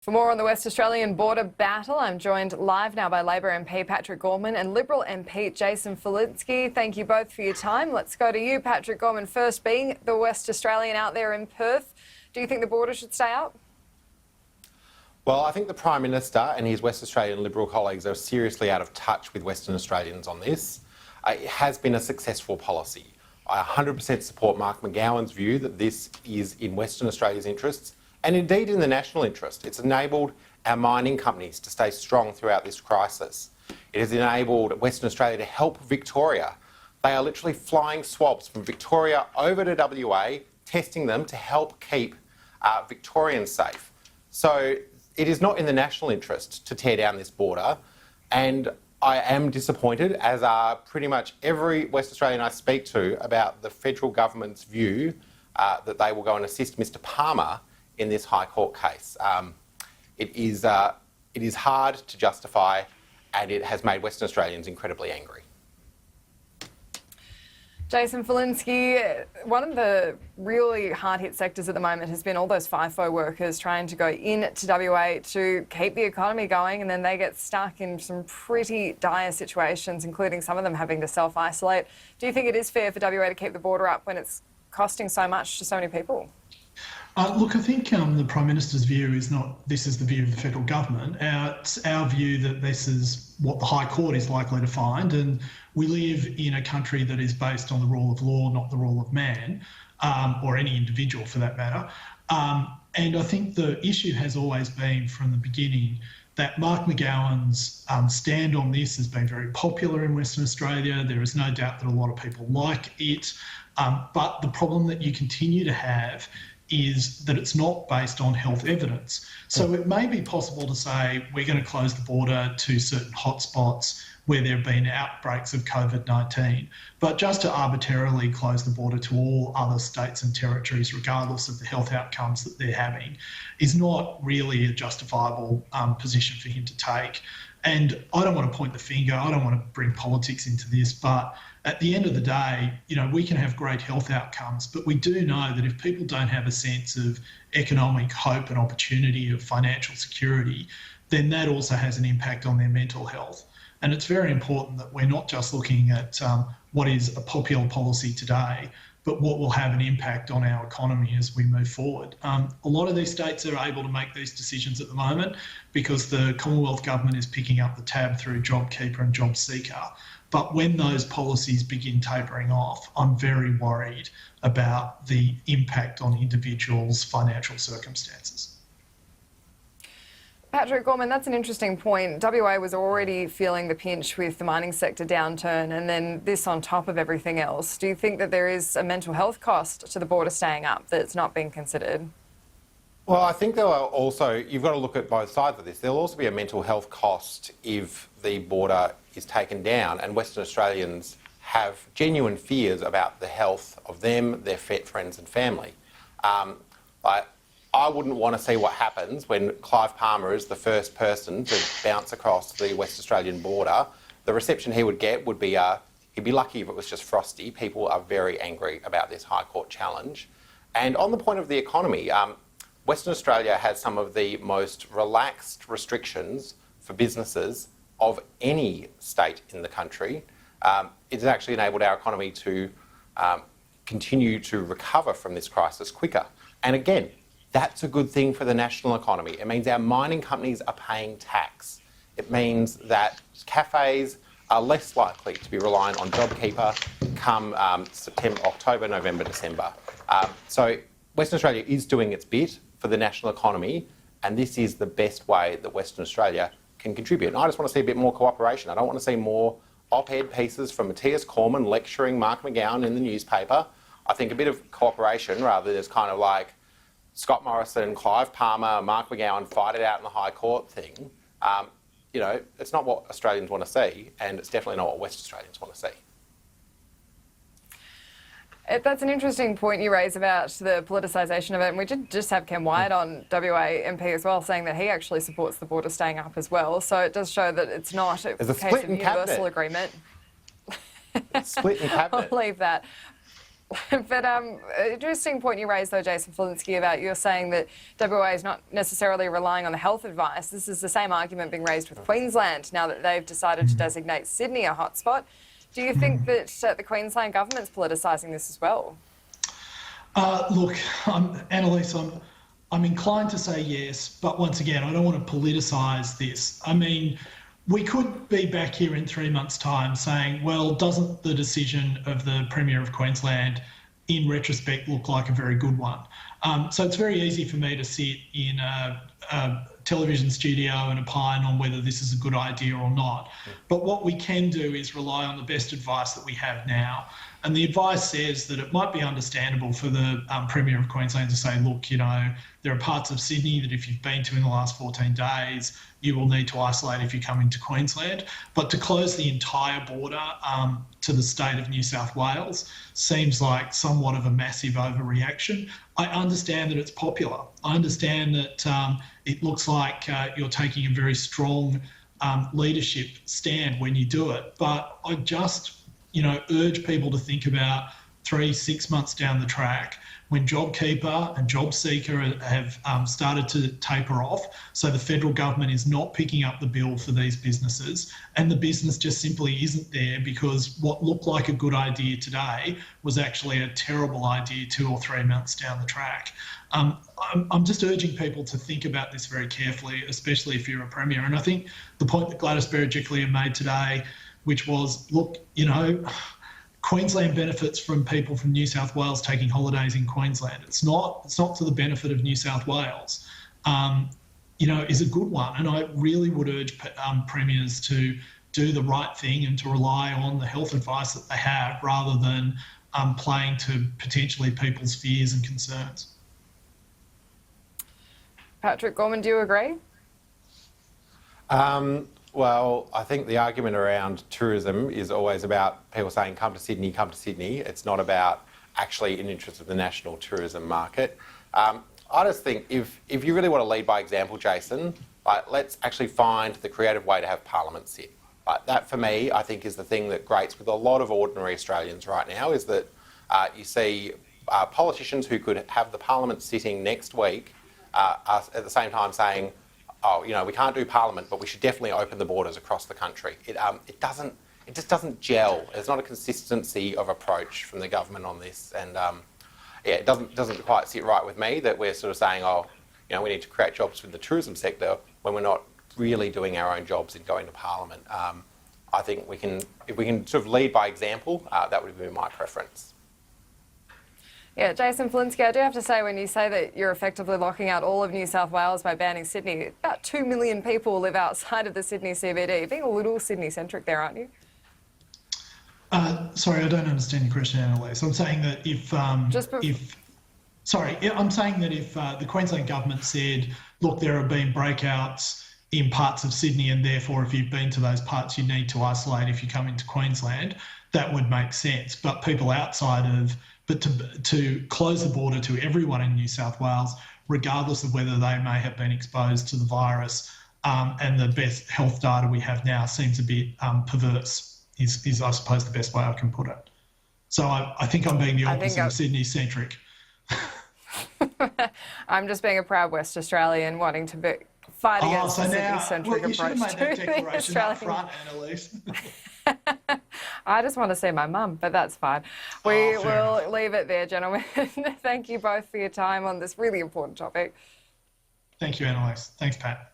For more on the West Australian border battle, I'm joined live now by Labor MP Patrick Gorman and Liberal MP Jason Falinski. Thank you both for your time. Let's go to you, Patrick Gorman, first being the West Australian out there in Perth. Do you think the border should stay up? Well, I think the Prime Minister and his West Australian Liberal colleagues are seriously out of touch with Western Australians on this. It has been a successful policy. I 100% support Mark McGowan's view that this is in Western Australia's interests and indeed in the national interest. It's enabled our mining companies to stay strong throughout this crisis. It has enabled Western Australia to help Victoria. They are literally flying swabs from Victoria over to WA, testing them to help keep Victorians safe. So it is not in the national interest to tear down this border, and I am disappointed, as are pretty much every West Australian I speak to, about the federal government's view that they will go and assist Mr Palmer in this High Court case. It is hard to justify, and it has made Western Australians incredibly angry. Jason Falinski, one of the really hard-hit sectors at the moment has been all those FIFO workers trying to go into WA to keep the economy going, and then they get stuck in some pretty dire situations, including some of them having to self-isolate. Do you think it is fair for WA to keep the border up when it's costing so much to so many people? Look, I think the Prime Minister's view is not this is the view of the federal government. It's our view that this is what the High Court is likely to find, and we live in a country that is based on the rule of law, not the rule of man, or any individual for that matter. And I think the issue has always been from the beginning that Mark McGowan's stand on this has been very popular in Western Australia. There is no doubt that a lot of people like it, but the problem that you continue to have is that it's not based on health evidence. So it may be possible to say we're going to close the border to certain hotspots where there have been outbreaks of COVID-19, but just to arbitrarily close the border to all other states and territories, regardless of the health outcomes that they're having, is not really a justifiable position for him to take. And I don't want to point the finger, I don't want to bring politics into this, but at the end of the day, you know, we can have great health outcomes, but we do know that if people don't have a sense of economic hope and opportunity, of financial security, then that also has an impact on their mental health. And it's very important that we're not just looking at what is a popular policy today, but what will have an impact on our economy as we move forward. A lot of these states are able to make these decisions at the moment because the Commonwealth Government is picking up the tab through JobKeeper and JobSeeker. But when those policies begin tapering off, I'm very worried about the impact on individuals' financial circumstances. Patrick Gorman, that's an interesting point. WA was already feeling the pinch with the mining sector downturn, and then this on top of everything else. Do you think that there is a mental health cost to the border staying up that's not being considered? Well, I think there are also, you've got to look at both sides of this. There'll also be a mental health cost if the border is taken down and Western Australians have genuine fears about the health of them, their friends and family. I wouldn't want to see what happens when Clive Palmer is the first person to bounce across the West Australian border. The reception he would get would be, he'd be lucky if it was just frosty. People are very angry about this High Court challenge. And on the point of the economy, Western Australia has some of the most relaxed restrictions for businesses of any state in the country. It's actually enabled our economy to continue to recover from this crisis quicker. And again, that's a good thing for the national economy. It means our mining companies are paying tax. It means that cafes are less likely to be reliant on JobKeeper come September, October, November, December. So Western Australia is doing its bit for the national economy, and this is the best way that Western Australia can contribute. And I just want to see a bit more cooperation. I don't want to see more op-ed pieces from Matthias Cormann lecturing Mark McGowan in the newspaper. I think a bit of cooperation rather than just kind of like Scott Morrison, Clive Palmer, Mark McGowan fight it out in the High Court thing. You know, it's not what Australians want to see, and it's definitely not what West Australians want to see. That's an interesting point you raise about the politicization of it, and we did just have Ken Wyatt on WA MP as well, saying that he actually supports the border staying up as well. So it does show that it's not a case of universal agreement. Split in cabinet. I'll leave that. But interesting point you raised, though, Jason Falinski, about you're saying that WA is not necessarily relying on the health advice. This is the same argument being raised with Queensland now that they've decided to designate Sydney a hotspot. Do you think that the Queensland government's politicising this as well? Look, Annalise, I'm inclined to say yes, but once again, I don't want to politicise this. I mean, we could be back here in 3 months' time saying, well, doesn't the decision of the Premier of Queensland in retrospect look like a very good one? So it's very easy for me to sit in a television studio and opine on whether this is a good idea or not. But what we can do is rely on the best advice that we have now. And the advice says that it might be understandable for the Premier of Queensland to say, look, you know, there are parts of Sydney that if you've been to in the last 14 days, you will need to isolate if you come into Queensland. But to close the entire border to the state of New South Wales seems like somewhat of a massive overreaction. I understand that it's popular. I understand that it looks like you're taking a very strong leadership stand when you do it. But I just, urge people to think about 3-6 months down the track when JobKeeper and JobSeeker have started to taper off. So the federal government is not picking up the bill for these businesses, and the business just simply isn't there because what looked like a good idea today was actually a terrible idea 2 or 3 months down the track. I'm just urging people to think about this very carefully, especially if you're a Premier. And I think the point that Gladys Berejiklian made today, which was, look, Queensland benefits from people from New South Wales taking holidays in Queensland. It's not to the benefit of New South Wales, is a good one. And I really would urge premiers to do the right thing and to rely on the health advice that they have rather than playing to potentially people's fears and concerns. Patrick Gorman, do you agree? Well, I think the argument around tourism is always about people saying, come to Sydney, come to Sydney. It's not about actually in interest of the national tourism market. I just think if you really want to lead by example, Jason, let's actually find the creative way to have Parliament sit. That, for me, I think is the thing that grates with a lot of ordinary Australians right now, is that you see politicians who could have the Parliament sitting next week are at the same time saying, we can't do Parliament, but we should definitely open the borders across the country. It just doesn't gel. There's not a consistency of approach from the government on this, and it doesn't quite sit right with me that we're sort of saying, we need to create jobs with the tourism sector when we're not really doing our own jobs in going to Parliament. I think if we can sort of lead by example, that would be my preference. Yeah, Jason Falinski, I do have to say, when you say that you're effectively locking out all of New South Wales by banning Sydney, about 2 million people live outside of the Sydney CBD. You're being a little Sydney-centric there, aren't you? Sorry, I don't understand your question, Annalise. I'm saying that if the Queensland government said, look, there have been breakouts in parts of Sydney and therefore if you've been to those parts you need to isolate if you come into Queensland, that would make sense. But people to close the border to everyone in New South Wales, regardless of whether they may have been exposed to the virus, and the best health data we have now seems a bit perverse, is I suppose the best way I can put it. So I think I'm being the opposite of Sydney-centric. I'm just being a proud West Australian wanting to fight against the Sydney-centric approach. You should have made that declaration up front, Annalise. I just want to see my mum, but that's fine. We will leave it there, gentlemen. Thank you both for your time on this really important topic. Thank you, Annalise. Thanks, Pat.